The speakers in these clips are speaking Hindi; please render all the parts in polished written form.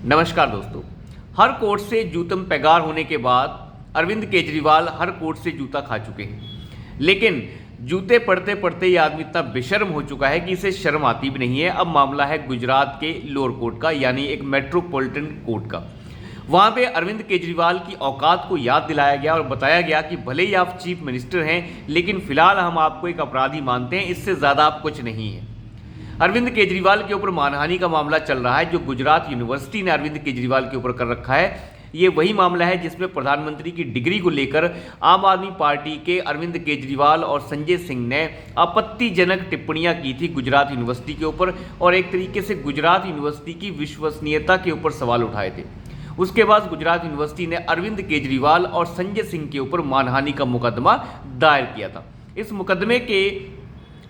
नमस्कार दोस्तों। हर कोर्ट से जूतम पैगार होने के बाद अरविंद केजरीवाल हर कोर्ट से जूता खा चुके हैं, लेकिन जूते पढ़ते पढ़ते ये आदमी इतना बेशर्म हो चुका है कि इसे शर्म आती भी नहीं है। अब मामला है गुजरात के लोअर कोर्ट का, यानी एक मेट्रोपॉलिटन कोर्ट का। वहां पे अरविंद केजरीवाल की औकात को याद दिलाया गया और बताया गया कि भले ही आप चीफ मिनिस्टर हैं, लेकिन फिलहाल हम आपको एक अपराधी मानते हैं, इससे ज़्यादा आप कुछ नहीं हैं। अरविंद केजरीवाल के ऊपर मानहानि का मामला चल रहा है जो गुजरात यूनिवर्सिटी ने अरविंद केजरीवाल के ऊपर कर रखा है। ये वही मामला है जिसमें प्रधानमंत्री की डिग्री को लेकर आम आदमी पार्टी के अरविंद केजरीवाल और संजय सिंह ने आपत्तिजनक टिप्पणियां की थी गुजरात यूनिवर्सिटी के ऊपर, और एक तरीके से गुजरात यूनिवर्सिटी की विश्वसनीयता के ऊपर सवाल उठाए थे। उसके बाद गुजरात यूनिवर्सिटी ने अरविंद केजरीवाल और संजय सिंह के ऊपर मानहानि का मुकदमा दायर किया था। इस मुकदमे के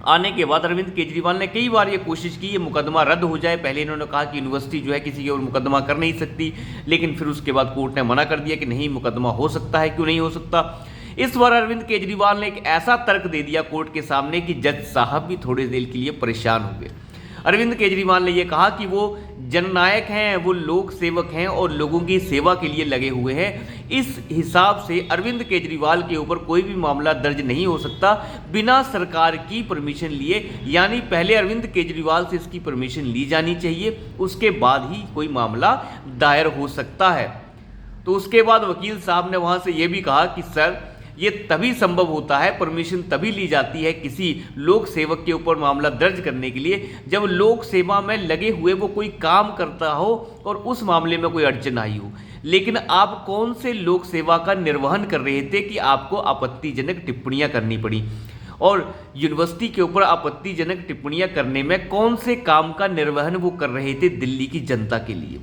आने के बाद अरविंद केजरीवाल ने कई बार ये कोशिश की ये मुकदमा रद्द हो जाए। पहले इन्होंने कहा कि यूनिवर्सिटी जो है किसी के ऊपर मुकदमा कर नहीं सकती, लेकिन फिर उसके बाद कोर्ट ने मना कर दिया कि नहीं, मुकदमा हो सकता है, क्यों नहीं हो सकता। इस बार अरविंद केजरीवाल ने एक ऐसा तर्क दे दिया कोर्ट के सामने कि जज साहब भी थोड़ी देर के लिए परेशान हो गए। अरविंद केजरीवाल ने यह कहा कि वो जननायक हैं, वो लोक सेवक हैं और लोगों की सेवा के लिए लगे हुए हैं। इस हिसाब से अरविंद केजरीवाल के ऊपर कोई भी मामला दर्ज नहीं हो सकता बिना सरकार की परमिशन लिए, यानी पहले अरविंद केजरीवाल से इसकी परमिशन ली जानी चाहिए, उसके बाद ही कोई मामला दायर हो सकता है। तो उसके बाद वकील साहब ने वहां से यह भी कहा कि सर, ये तभी संभव होता है, परमिशन तभी ली जाती है किसी लोक सेवक के ऊपर मामला दर्ज करने के लिए जब लोक सेवा में लगे हुए वो कोई काम करता हो और उस मामले में कोई अड़चन आई हो। लेकिन आप कौन से लोक सेवा का निर्वहन कर रहे थे कि आपको आपत्तिजनक टिप्पणियां करनी पड़ी, और यूनिवर्सिटी के ऊपर आपत्तिजनक टिप्पणियां करने में कौन से काम का निर्वहन वो कर रहे थे दिल्ली की जनता के लिए।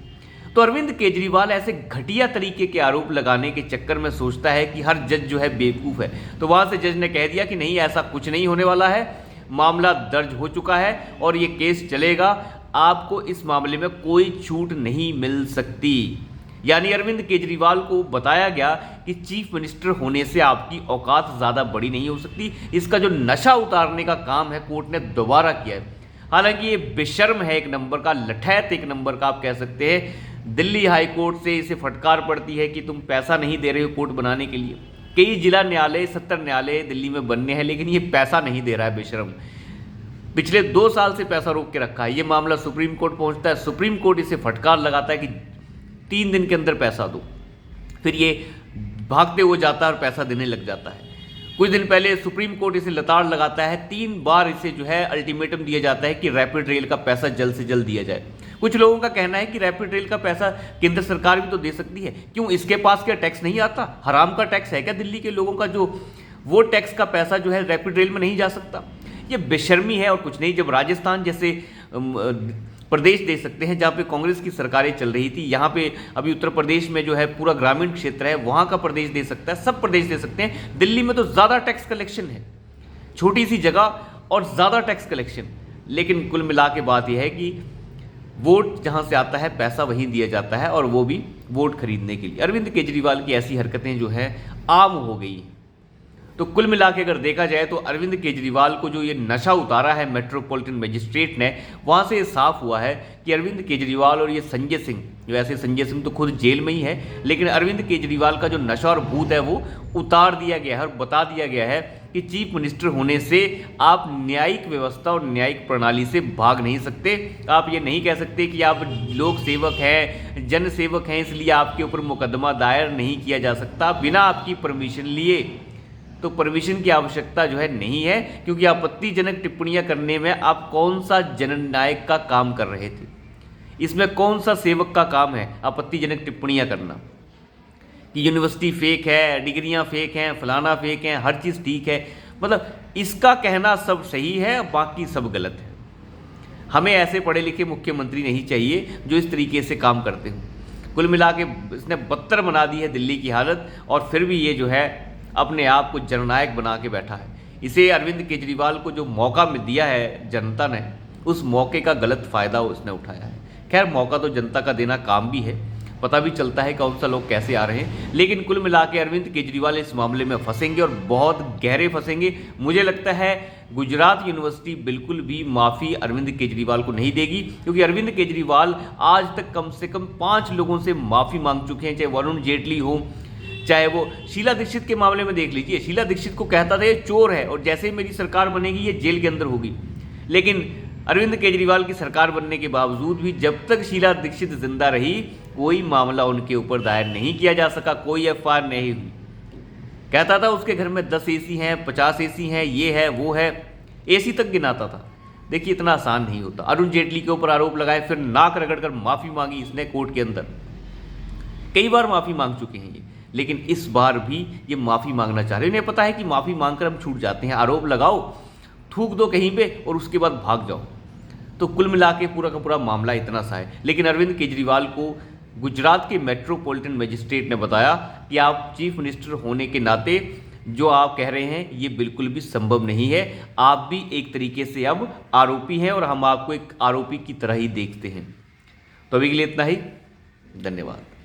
तो अरविंद केजरीवाल ऐसे घटिया तरीके के आरोप लगाने के चक्कर में सोचता है कि हर जज जो है बेवकूफ़ है। तो वहाँ से जज ने कह दिया कि नहीं, ऐसा कुछ नहीं होने वाला है, मामला दर्ज हो चुका है और ये केस चलेगा, आपको इस मामले में कोई छूट नहीं मिल सकती। यानी अरविंद केजरीवाल को बताया गया कि चीफ मिनिस्टर होने से आपकी औकात ज़्यादा बड़ी नहीं हो सकती। इसका जो नशा उतारने का काम है कोर्ट ने दोबारा किया है। हालांकि ये बेशर्म है, एक नंबर का लठैत, एक नंबर का आप कह सकते हैं। दिल्ली हाई कोर्ट से इसे फटकार पड़ती है कि तुम पैसा नहीं दे रहे हो कोर्ट बनाने के लिए। कई जिला न्यायालय, 70 न्यायालय दिल्ली में बनने हैं, लेकिन ये पैसा नहीं दे रहा है बेशर्म। पिछले 2 साल से पैसा रोक के रखा है। ये मामला सुप्रीम कोर्ट पहुंचता है, सुप्रीम कोर्ट इसे फटकार लगाता है कि 3 दिन के अंदर पैसा दो। फिर ये भागते हुए जाता है और पैसा देने लग जाता है। कुछ दिन पहले सुप्रीम कोर्ट इसे लताड़ लगाता है, 3 बार इसे जो है अल्टीमेटम दिया जाता है कि रैपिड रेल का पैसा जल्द से जल्द दिया जाए। कुछ लोगों का कहना है कि रैपिड रेल का पैसा केंद्र सरकार भी तो दे सकती है, क्यों इसके पास क्या टैक्स नहीं आता? हराम का टैक्स है क्या दिल्ली के लोगों का, जो वो टैक्स का पैसा जो है रैपिड रेल में नहीं जा सकता? ये बेशर्मी है और कुछ नहीं। जब राजस्थान जैसे प्रदेश दे सकते हैं जहाँ पे कांग्रेस की सरकारें चल रही थी, यहाँ पे अभी उत्तर प्रदेश में जो है पूरा ग्रामीण क्षेत्र है, वहाँ का प्रदेश दे सकता है, सब प्रदेश दे सकते हैं। दिल्ली में तो ज़्यादा टैक्स कलेक्शन है, छोटी सी जगह और ज़्यादा टैक्स कलेक्शन। लेकिन कुल मिला के बात यह है कि वोट जहाँ से आता है पैसा वहीं दिया जाता है, और वो भी वोट खरीदने के लिए। अरविंद केजरीवाल की ऐसी हरकतें जो हैं आम हो गई हैं। तो कुल मिला के अगर देखा जाए तो अरविंद केजरीवाल को जो ये नशा उतारा है मेट्रोपॉलिटन मजिस्ट्रेट ने, वहाँ से ये साफ हुआ है कि अरविंद केजरीवाल और ये संजय सिंह, वैसे संजय सिंह तो खुद जेल में ही है, लेकिन अरविंद केजरीवाल का जो नशा और भूत है वो उतार दिया गया है और बता दिया गया है कि चीफ मिनिस्टर होने से आप न्यायिक व्यवस्था और न्यायिक प्रणाली से भाग नहीं सकते। आप ये नहीं कह सकते कि आप लोक सेवक हैं, जन सेवक हैं, इसलिए आपके ऊपर मुकदमा दायर नहीं किया जा सकता बिना आपकी परमिशन लिए। तो परमिशन की आवश्यकता जो है नहीं है, क्योंकि आपत्तिजनक टिप्पणियां करने में आप कौन सा जननायक का काम कर रहे थे? इसमें कौन सा सेवक का काम है आपत्तिजनक टिप्पणियां करना कि यूनिवर्सिटी फेक है, डिग्रियां फेक हैं, फलाना फेक हैं, हर चीज़ ठीक है? मतलब इसका कहना सब सही है, बाकी सब गलत है। हमें ऐसे पढ़े लिखे मुख्यमंत्री नहीं चाहिए जो इस तरीके से काम करते हों। कुल मिला के इसने बदतर बना दी है दिल्ली की हालत, और फिर भी ये जो है अपने आप को जननायक बना के बैठा है। इसे अरविंद केजरीवाल को जो मौका दिया है जनता ने, उस मौके का गलत फ़ायदा उसने उठाया है। खैर, मौका तो जनता का देना काम भी है, पता भी चलता है कौन सा लोग कैसे आ रहे हैं। लेकिन कुल मिला के अरविंद केजरीवाल इस मामले में फंसेंगे और बहुत गहरे फंसेंगे। मुझे लगता है गुजरात यूनिवर्सिटी बिल्कुल भी माफ़ी अरविंद केजरीवाल को नहीं देगी, क्योंकि अरविंद केजरीवाल आज तक कम से कम 5 लोगों से माफ़ी मांग चुके हैं, चाहे वरुण जेटली हो, चाहे वो शीला दीक्षित के मामले में देख लीजिए। शीला दीक्षित को कहता था ये चोर है और जैसे ही मेरी सरकार बनेगी ये जेल के अंदर होगी। लेकिन अरविंद केजरीवाल की सरकार बनने के बावजूद भी जब तक शीला दीक्षित जिंदा रही कोई मामला उनके ऊपर दायर नहीं किया जा सका, कोई एफआईआर नहीं हुई। कहता था उसके घर में 10 एसी हैं, 50 एसी हैं, ये है वो है, एसी तक गिनाता था। देखिए इतना आसान नहीं होता। अरुण जेटली के ऊपर आरोप लगाए, फिर नाक रगड़कर माफ़ी मांगी इसने कोर्ट के अंदर। कई बार माफ़ी मांग चुके हैं ये, लेकिन इस बार भी ये माफ़ी मांगना चाह रहे हैं। इन्हें पता है कि माफ़ी मांगकर हम छूट जाते हैं, आरोप लगाओ, थूक दो कहीं पे और उसके बाद भाग जाओ। तो कुल मिला के पूरा का पूरा मामला इतना सा है। लेकिन अरविंद केजरीवाल को गुजरात के मेट्रोपॉलिटन मजिस्ट्रेट ने बताया कि आप चीफ मिनिस्टर होने के नाते जो आप कह रहे हैं ये बिल्कुल भी संभव नहीं है, आप भी एक तरीके से अब आरोपी हैं और हम आपको एक आरोपी की तरह ही देखते हैं। तो अभी के लिए इतना ही, धन्यवाद।